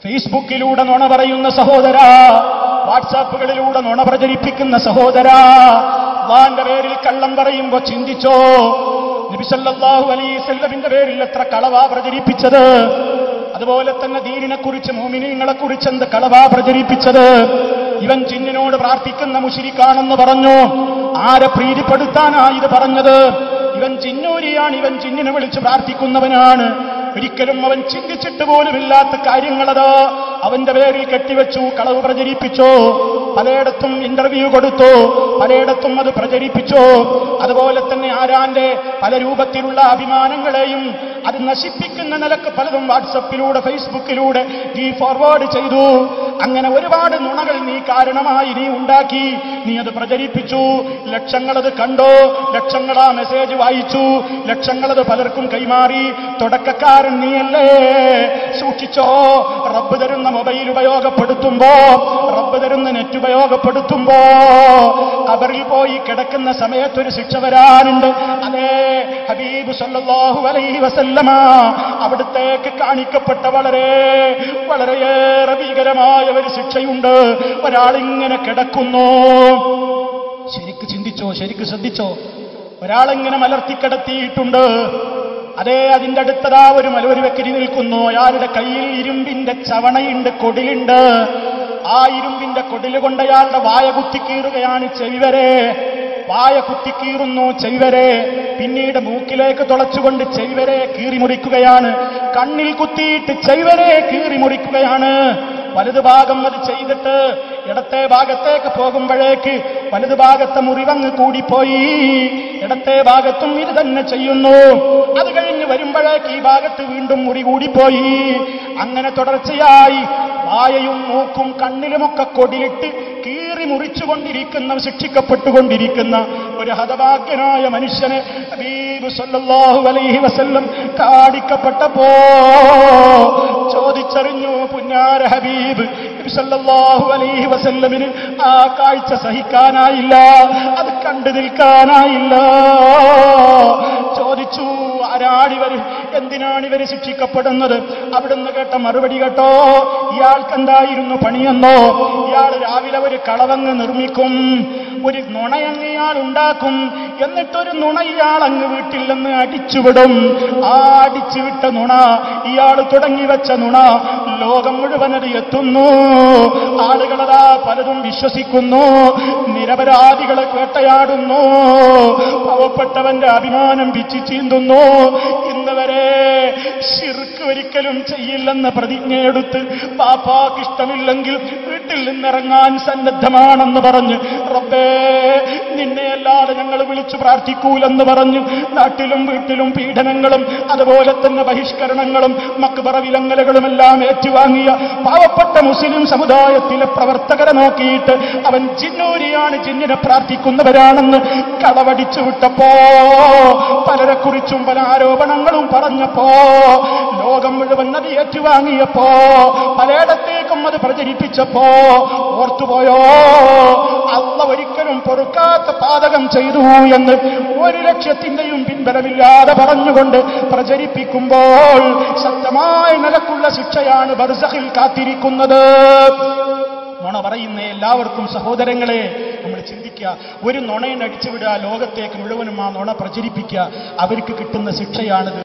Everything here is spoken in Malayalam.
ഫേസ്ബുക്കിലൂടെ നുണ പറയുന്ന സഹോദര, വാട്സാപ്പുകളിലൂടെ നുണ പ്രചരിപ്പിക്കുന്ന സഹോദര, അല്ലാഹുവിന്റെ പേരിൽ കള്ളം പറയുമ്പോ ചിന്തിച്ചോ, നബി സല്ലല്ലാഹു അലൈഹി വസല്ലമിന്റെ പേരിൽ എത്ര കളവാ പ്രചരിപ്പിച്ചത്. അതുപോലെ തന്നെ ദീനിനെ കുറിച്ച്, മുഅ്മിനീങ്ങളെ കുറിച്ച് എന്ത് കളവാ പ്രചരിപ്പിച്ചത്. ഇവൻ ജിന്നിനോട് പ്രാർത്ഥിക്കുന്ന മുശ്രിക്കാണെന്ന് പറഞ്ഞു. ആരെ പ്രീതിപ്പെടുത്താനാ ഇത് പറഞ്ഞത്? ഇവൻ ജിന്നൂരിയാണ്, ഇവൻ ജിന്നിനെ വിളിച്ച് പ്രാർത്ഥിക്കുന്നവനാണ്. ഒരിക്കലും അവൻ ചിന്തിച്ചിട്ട് പോലുമില്ലാത്ത കാര്യങ്ങളത് അവന്റെ പേരിൽ കെട്ടിവെച്ചു, കളവ് പ്രചരിപ്പിച്ചു. പലയിടത്തും ഇന്റർവ്യൂ കൊടുത്തു, പലയിടത്തും അത് പ്രചരിപ്പിച്ചു. അതുപോലെ തന്നെ ആരാന്റെ പല രൂപത്തിലുള്ള അഭിമാനങ്ങളെയും അത് നശിപ്പിക്കുന്ന നിലക്ക് പലതും വാട്സപ്പിലൂടെ, ഫേസ്ബുക്കിലൂടെ നീ ഫോർവേഡ് ചെയ്തു. അങ്ങനെ ഒരുപാട് നുണകൾ നീ കാരണമായി നീ ഉണ്ടാക്കി, നീ അത് പ്രചരിപ്പിച്ചു. ലക്ഷങ്ങളത് കണ്ടോ, ലക്ഷങ്ങൾ ആ മെസ്സേജ് വായിച്ചു, ലക്ഷങ്ങളത് പലർക്കും കൈമാറി. തുടക്കക്കാരൻ നീയല്ലേ, സൂക്ഷിച്ചോ. റബ്ബ് തരുന്ന മൊബൈൽ ഉപയോഗപ്പെടുത്തുമ്പോ, റബ്ബ് തരുന്ന നെറ്റ് ഉപയോഗപ്പെടുത്തുമ്പോ ഖബറിൽ പോയി കിടക്കുന്ന സമയത്തൊരു ശിക്ഷ വരാനുണ്ട്. അതേ ഹബീബ് സല്ലല്ലാഹു അലൈഹി വസല്ലമ അവിടുത്തേക്ക് കാണിക്കപ്പെട്ട വളരെയേറെ ഭീകരമായ ഒരു ശിക്ഷയുണ്ട്. ഒരാളിങ്ങനെ കിടക്കുന്നു, ശരിക്ക് ചിന്തിച്ചോ, ശരിക്ക് ശ്രദ്ധിച്ചോ. ഒരാളിങ്ങനെ മലർത്തിക്കിടത്തിയിട്ടുണ്ട്. അതേ അതിന്റെ അടുത്തതാ ഒരു വ്യക്തി നിൽക്കുന്നു. അയാളുടെ കയ്യിൽ ഇരുമ്പിന്റെ ചവണയുണ്ട്, കൊടിലുണ്ട്. ആ ഇരുമ്പിന്റെ കൊടില് കൊണ്ട് അയാളുടെ വായ കുത്തിക്കീറുകയാണ്, ചെവിവരെ. വായ കുത്തിക്കീറുന്നു, ചെവിവരെ. പിന്നീട് മൂക്കിലേക്ക് തുളച്ചുകൊണ്ട് ചെവിവരെ കീറിമുറിക്കുകയാണ്. കണ്ണിൽ കുത്തിയിട്ട് ചെവിവരെ കീറിമുറിക്കുകയാണ്. വലതുഭാഗം അത് ചെയ്തിട്ട് ഇടത്തെ ഭാഗത്തേക്ക് പോകുമ്പോഴേക്ക് വലതുഭാഗത്തെ മുറിവങ്ങ് കൂടിപ്പോയി. ഇടത്തെ ഭാഗത്തും ഇത് തന്നെ ചെയ്യുന്നു. അത് കഴിഞ്ഞ് വരുമ്പോഴേക്ക് ഈ ഭാഗത്ത് വീണ്ടും മുറി കൂടിപ്പോയി. അങ്ങനെ തുടർച്ചയായി വായയും മൂക്കും കണ്ണിലുമൊക്കെ കൊടിയിട്ട് കീറി മുറിച്ചുകൊണ്ടിരിക്കുന്ന, ശിക്ഷിക്കപ്പെട്ടുകൊണ്ടിരിക്കുന്ന ഒരു ഹതഭാഗ്യനായ മനുഷ്യനെ ഹബീബ് സല്ലല്ലാഹു അലൈഹി വസല്ലം കാണിക്കപ്പെട്ടപ്പോ ചോദിച്ചറിഞ്ഞു, പുന്നാര ഹബീബ് നബി സല്ലല്ലാഹു അലൈഹി വസല്ലമിന് ആ കാഴ്ച സഹിക്കാനായില്ല, അത് കണ്ടു നിൽക്കാനായില്ല. ചോദിച്ചു, ആരാണിവര്, എന്തിനാണിവര് ശിക്ഷിക്കപ്പെടുന്നത്? അവിടുന്ന് കേട്ട മറുപടി കേട്ടോ, ഇയാൾക്കെന്തായിരുന്നു പണിയെന്നോ? ഇയാൾ രാവിലെ ഒരു കളവങ്ങ് നിർമ്മിക്കും, ഒരു നുണയങ്ങ് ഇയാൾ ഉണ്ടാക്കും, എന്നിട്ടൊരു നുണ ഇയാൾ അങ്ങ് വീട്ടിൽ നിന്ന് അടിച്ചുവിടും. ആ അടിച്ചുവിട്ട നുണ, ഇയാൾ തുടങ്ങി വെച്ച നുണ ലോകം മുഴുവനത് എത്തുന്നു. ആളുകളതാ പലതും വിശ്വസിക്കുന്നു, നിരപരാധികളെ വേട്ടയാടുന്നു, പാവപ്പെട്ടവന്റെ അഭിമാനം പിച്ചി ചീന്തുന്നു. ഇന്ന് വരെ ശിർക്ക് ഒരിക്കലും ചെയ്യില്ലെന്ന് പ്രതിജ്ഞയെടുത്ത് പാപ്പാക്ക് ഇഷ്ടമില്ലെങ്കിൽ വീട്ടിൽ നിന്നിറങ്ങാൻ സന്നദ്ധമാണെന്ന് പറഞ്ഞ്, റബ്ബേ നിന്നെയല്ലാതെ ഞങ്ങൾ വിളിച്ചു പ്രാർത്ഥിക്കൂലെന്ന് പറഞ്ഞു നാട്ടിലും വീട്ടിലും പീഡനങ്ങളും അതുപോലെ തന്നെ ബഹിഷ്കരണങ്ങളും മക്ബറ വിലങ്ങലുകളുമെല്ലാം ഏറ്റുവാങ്ങിയ പാവപ്പെട്ട മുസ്ലിം സമുദായത്തിലെ പ്രവർത്തകരെ നോക്കിയിട്ട് അവൻ ജിന്നൂരിയാണ്, ജിന്നിനെ പ്രാർത്ഥിക്കുന്നവരാണെന്ന് കളവടിച്ചു വിട്ടപ്പോ, പലരെക്കുറിച്ചും പല ആരോപണങ്ങളും പറഞ്ഞപ്പോ, ലോകം മുഴുവൻ അത് ഏറ്റുവാങ്ങിയപ്പോ, പലയിടത്തേക്കും അത് പ്രചരിപ്പിച്ചപ്പോ ഓർത്തുപോയോ, അല്ലാഹ് ഒരിക്കലും പൊറുക്കാത്ത പാതകം ചെയ്തു എന്ന് 1 ലക്ഷത്തിന്റെയും പിൻബലമില്ലാതെ പറഞ്ഞുകൊണ്ട് പ്രചരിപ്പിക്കുമ്പോൾ ശക്തമായ നിലക്കുള്ള ശിക്ഷയാണ് ബർസഖിൽ കാത്തിരിക്കുന്നത്. നുണ പറയുന്ന എല്ലാവർക്കും സഹോദരങ്ങളെ നമ്മൾ ചിന്തിക്കുക, ഒരു നുണയെ അടിച്ചുവിടുക, ലോകത്തേക്ക് മുഴുവനും ആ നുണ പ്രചരിപ്പിക്കുക, അവർക്ക് കിട്ടുന്ന ശിക്ഷയാണിത്.